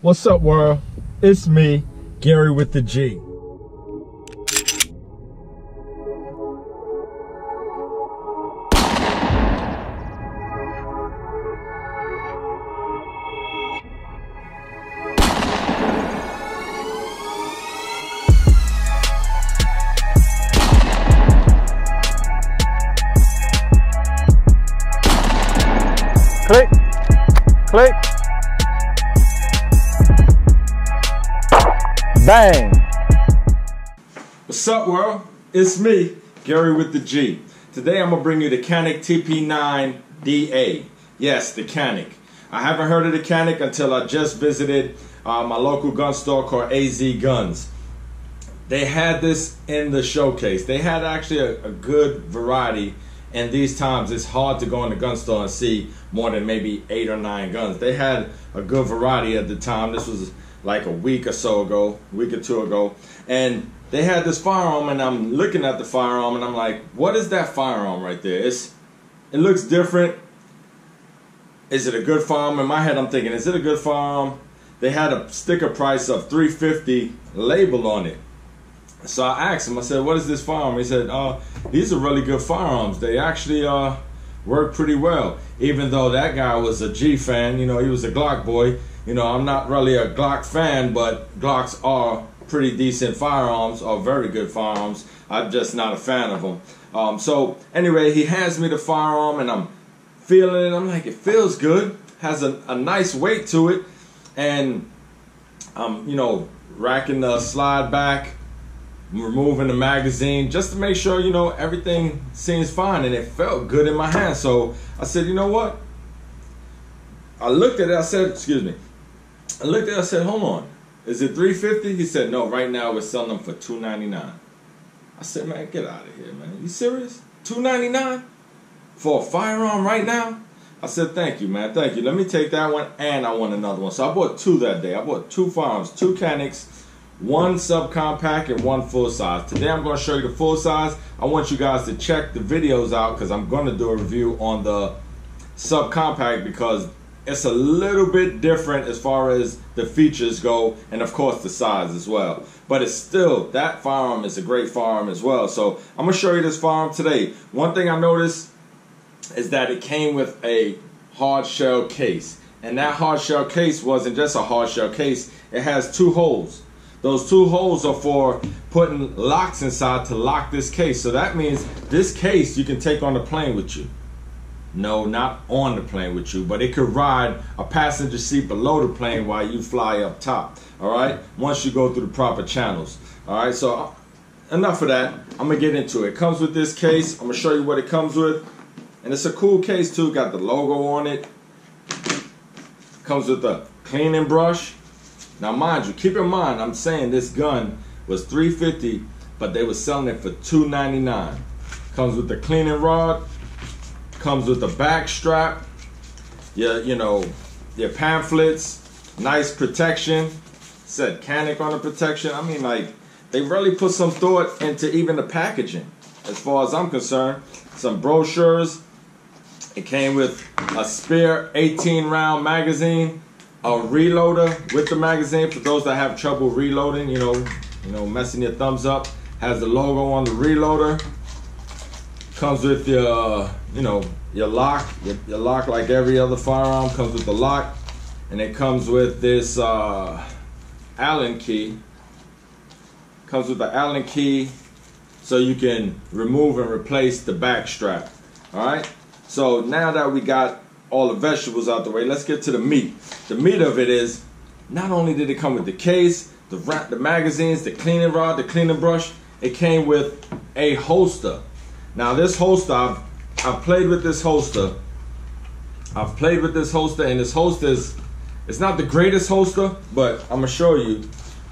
What's up, world? It's me, Gary with the G. Click, click, bang. What's up, world? It's me, Gary with the G. Today I'm gonna bring you the Canik TP9DA. Yes, the Canik. I haven't heard of the Canik until I just visited my local gun store called AZ Guns. They had this in the showcase. They had actually a good variety. And these times it's hard to go in the gun store and see more than maybe 8 or 9 guns. They had a good variety at the time. This was like a week or so ago, a week or two ago. And they had this firearm, and I'm looking at the firearm and I'm like, what is that firearm right there? It looks different. Is it a good firearm? In my head I'm thinking, is it a good firearm? They had a sticker price of $350 labeled on it. So I asked him, I said, what is this firearm? He said, these are really good firearms. They actually work pretty well. Even though that guy was a G fan, you know, he was a Glock boy. You know, I'm not really a Glock fan, but Glocks are pretty decent firearms, or very good firearms. I'm just not a fan of them. So anyway, he hands me the firearm and I'm feeling it. I'm like, it feels good. Has a nice weight to it. And I'm, you know, racking the slide back, removing the magazine just to make sure, you know, everything seems fine, and it felt good in my hand. So I said, you know what? I looked at it, I said, excuse me. I looked at it, I said, hold on. Is it $350? He said, no, right now we're selling them for $299. I said, man, get out of here, man. You serious? $299 for a firearm right now? I said, thank you, man, thank you. Let me take that one, and I want another one. So I bought 2 that day. I bought 2 firearms, 2 Caniks, 1 subcompact and 1 full size. Today I'm going to show you the full size. I want you guys to check the videos out because I'm going to do a review on the subcompact because it's a little bit different as far as the features go, and of course the size as well. But it's still, that firearm is a great firearm as well. So I'm going to show you this firearm today. One thing I noticed is that it came with a hard shell case. And that hard shell case wasn't just a hard shell case. It has 2 holes. Those 2 holes are for putting locks inside to lock this case. So that means this case you can take on the plane with you. No, not on the plane with you, but it could ride a passenger seat below the plane while you fly up top. All right, once you go through the proper channels. All right, so enough of that. I'm gonna get into it. It comes with this case. I'm gonna show you what it comes with, and it's a cool case too. Got the logo on it. Comes with a cleaning brush. Now mind you, keep in mind, I'm saying this gun was $350, but they were selling it for $299. Comes with the cleaning rod, comes with the back strap, you know, your pamphlets, nice protection. Said Canik on the protection. I mean, like, they really put some thought into even the packaging, as far as I'm concerned. Some brochures. It came with a spare 18-round magazine. A reloader with the magazine for those that have trouble reloading, you know, messing your thumbs up. Has the logo on the reloader. Comes with your, you know, your lock. Your lock, like every other firearm, comes with the lock, and it comes with this Allen key. Comes with the Allen key, so you can remove and replace the back strap. All right. So now that we got all the vegetables out the way, let's get to the meat. The meat of it is, not only did it come with the case, the magazines, the cleaning rod, the cleaning brush, it came with a holster. Now this holster, I've played with this holster. I've played with this holster, and this holster it's not the greatest holster, but I'm gonna show you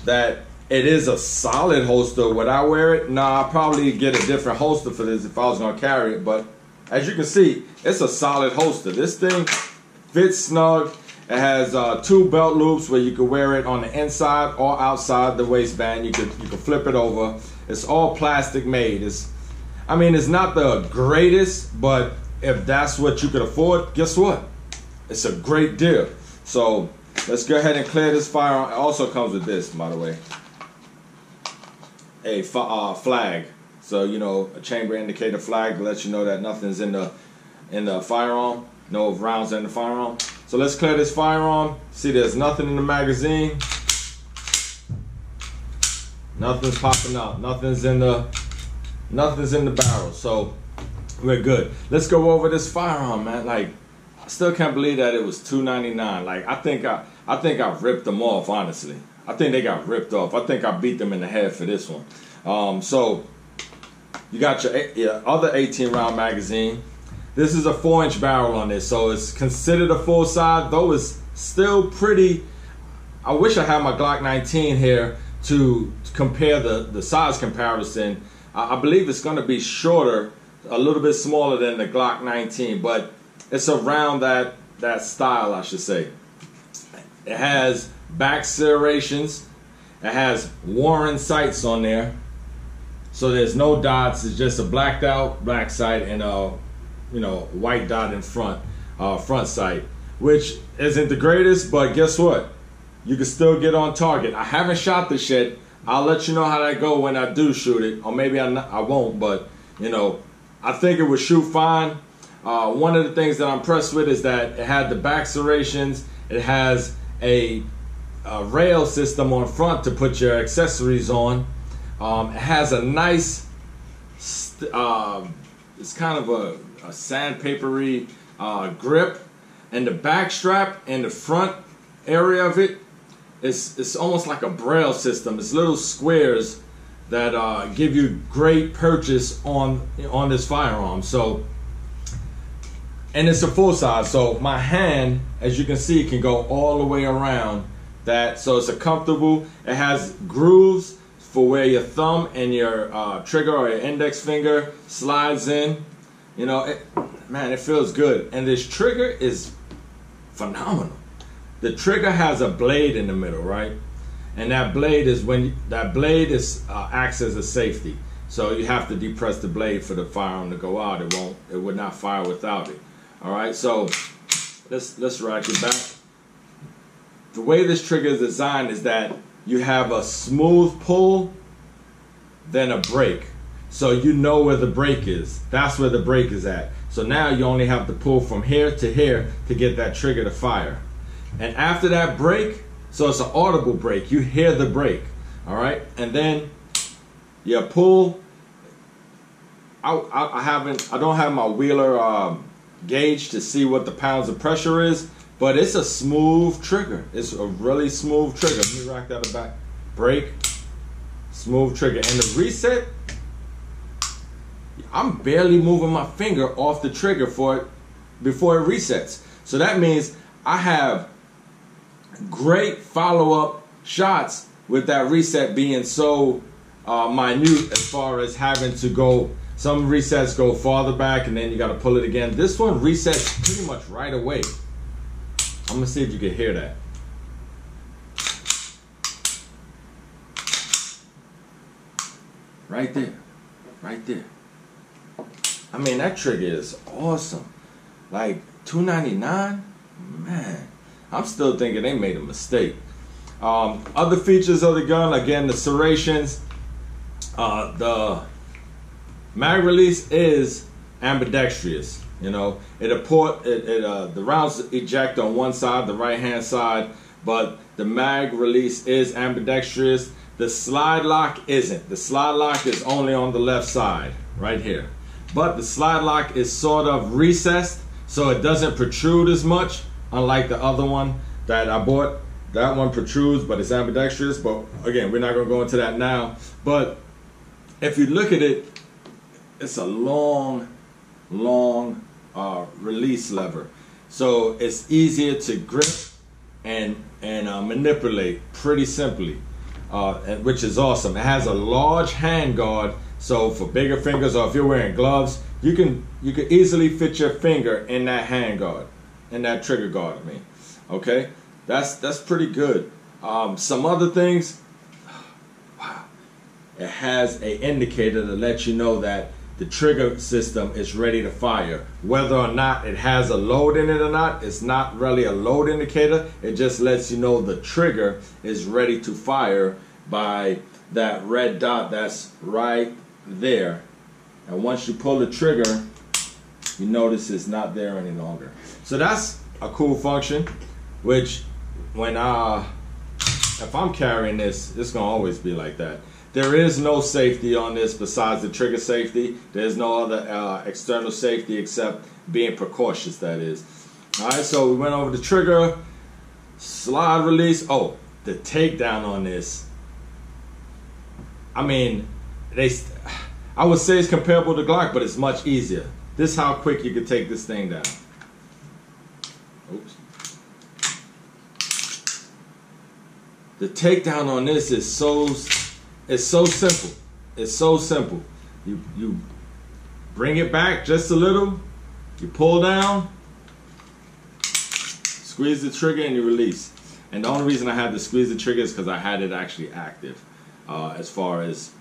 that it is a solid holster. Would I wear it? Nah, I'll probably get a different holster for this if I was gonna carry it, but as you can see, it's a solid holster. This thing fits snug. It has 2 belt loops where you can wear it on the inside or outside the waistband. You can flip it over. It's all plastic made. I mean, it's not the greatest, but if that's what you could afford, guess what? It's a great deal. So let's go ahead and clear this firearm. It also comes with this, by the way, a flag. So, you know, a chamber indicator flag to let you know that nothing's in the firearm, no rounds in the firearm. So let's clear this firearm. See, there's nothing in the magazine. Nothing's popping out. Nothing's in the barrel. So we're good. Let's go over this firearm, man. Like, I still can't believe that it was $2.99. Like, I think I ripped them off, honestly. I think they got ripped off. I think I beat them in the head for this one. So you got your other 18-round magazine. This is a 4-inch barrel on this, so it's considered a full size, though it's still pretty. I wish I had my Glock 19 here to compare the size comparison. I believe it's going to be shorter, a little bit smaller than the Glock 19, but it's around that style, I should say. It has back serrations. It has Warren sights on there, so there's no dots. It's just a blacked out black sight and a white dot in front sight, which isn't the greatest, but guess what? You can still get on target. I haven't shot this yet. I'll let you know how that go when I do shoot it, or maybe I won't, but you know, I think it would shoot fine. One of the things that I'm impressed with is that it had the back serrations. It has a rail system on front to put your accessories on. It has a nice, it's kind of a sandpapery grip, and the back strap and the front area of it, it's almost like a braille system. It's little squares that give you great purchase on this firearm. So, and it's a full size, so my hand, as you can see, can go all the way around that. So it's a comfortable. It has grooves for where your thumb and your trigger or your index finger slides in. You know, man, it feels good. And this trigger is phenomenal. The trigger has a blade in the middle, right? And that blade is acts as a safety. So you have to depress the blade for the firearm to go out. It would not fire without it. All right, so let's rack it back. The way this trigger is designed is that you have a smooth pull, then a break. So you know where the break is. That's where the break is at. So now you only have to pull from here to get that trigger to fire. And after that break, so it's an audible break. You hear the break, all right? And then you pull. I don't have my Wheeler gauge to see what the pounds of pressure is, but it's a smooth trigger. It's a really smooth trigger. Let me rack that back. Break, smooth trigger, and the reset. I'm barely moving my finger off the trigger for it before it resets. So that means I have great follow-up shots with that reset being so minute as far as having to go. Some resets go farther back and then you got to pull it again. This one resets pretty much right away. I'm gonna see if you can hear that. Right there, right there. I mean, that trigger is awesome. Like $2.99, man. I'm still thinking they made a mistake. Other features of the gun, again, the serrations. The mag release is ambidextrous. You know, the rounds eject on one side, the right-hand side, but the mag release is ambidextrous. The slide lock isn't. The slide lock is only on the left side, right here. But the slide lock is sort of recessed, so it doesn't protrude as much, unlike the other one that I bought. That one protrudes, but it's ambidextrous. But again, we're not going to go into that now. But if you look at it, it's a long release lever. So it's easier to grip and manipulate pretty simply, which is awesome. It has a large hand guard, so for bigger fingers, or if you're wearing gloves, you can easily fit your finger in that hand guard, in that trigger guard. I mean, okay, that's pretty good. Some other things. Wow, it has an indicator to let you know that the trigger system is ready to fire. Whether or not it has a load in it or not, it's not really a load indicator. It just lets you know the trigger is ready to fire by that red dot that's right there. And once you pull the trigger, you notice it's not there any longer. So that's a cool function, which when if I'm carrying this, it's gonna always be like that. There is no safety on this besides the trigger safety. There's no other external safety except being precautious, that is. All right, so we went over the trigger, slide release. Oh, the takedown on this. I mean, I would say it's comparable to Glock, but it's much easier. This is how quick you can take this thing down. Oops. The takedown on this is so simple. It's so simple. You bring it back just a little, you pull down, squeeze the trigger, and you release. And the only reason I had to squeeze the trigger is because I had it actually active, as far as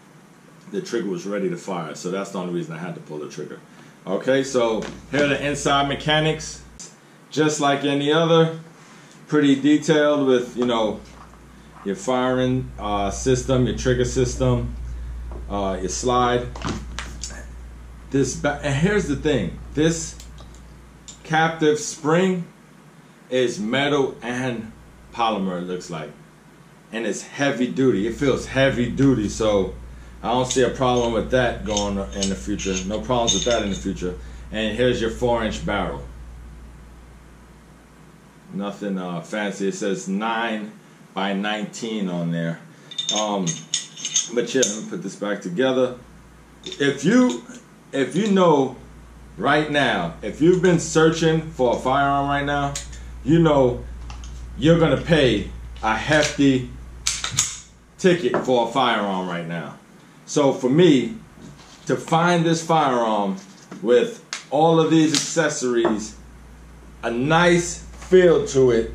the trigger was ready to fire. So that's the only reason I had to pull the trigger. Okay, so here are the inside mechanics. Just like any other, pretty detailed with, you know, your firing system, your trigger system, your slide. And here's the thing, this captive spring is metal and polymer, it looks like, and it's heavy duty. It feels heavy duty, so I don't see a problem with that going in the future. No problems with that in the future. And here's your 4-inch barrel. Nothing fancy. It says 9 by 19 on there. But yeah, let me put this back together. If you know right now, if you've been searching for a firearm right now, you know you're gonna pay a hefty ticket for a firearm right now. So for me to find this firearm with all of these accessories, a nice feel to it,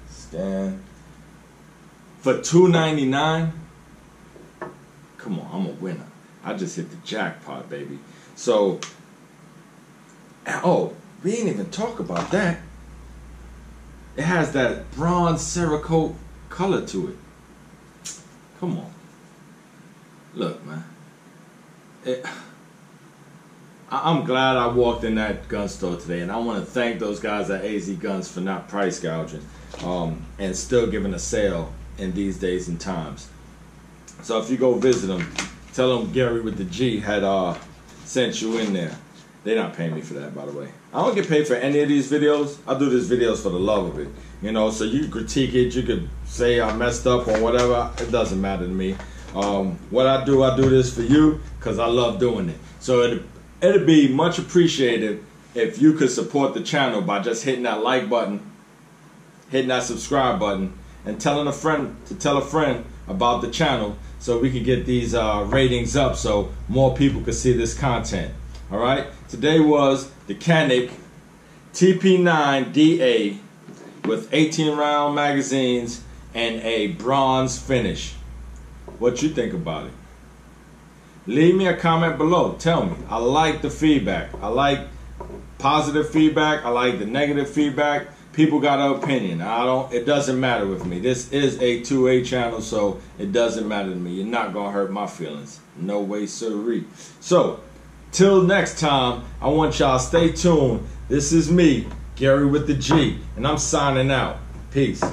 scan, for $299, come on, I'm a winner. I just hit the jackpot, baby. So, oh, we didn't even talk about that. It has that bronze Cerakote color to it. Come on. Look, man. I'm glad I walked in that gun store today, and I want to thank those guys at AZ Guns for not price gouging and still giving a sale in these days and times. So if you go visit them, tell them Gary with the G had sent you in there. They're not paying me for that, by the way. I don't get paid for any of these videos. I do these videos for the love of it. You know, so you can critique it, you could say I messed up or whatever. It doesn't matter to me. What I do this for you because I love doing it. So it'd be much appreciated if you could support the channel by just hitting that like button, hitting that subscribe button, and telling a friend to tell a friend about the channel so we can get these ratings up so more people can see this content. All right, today was the Canik TP9DA with 18-round magazines and a bronze finish. What you think about it? Leave me a comment below. Tell me. I like the feedback. I like positive feedback. I like the negative feedback. People got an opinion. It doesn't matter with me. This is a 2A channel, so it doesn't matter to me. You're not gonna hurt my feelings. No way, sirree. So, till next time, I want y'all stay tuned. This is me, Gary with the G, and I'm signing out. Peace.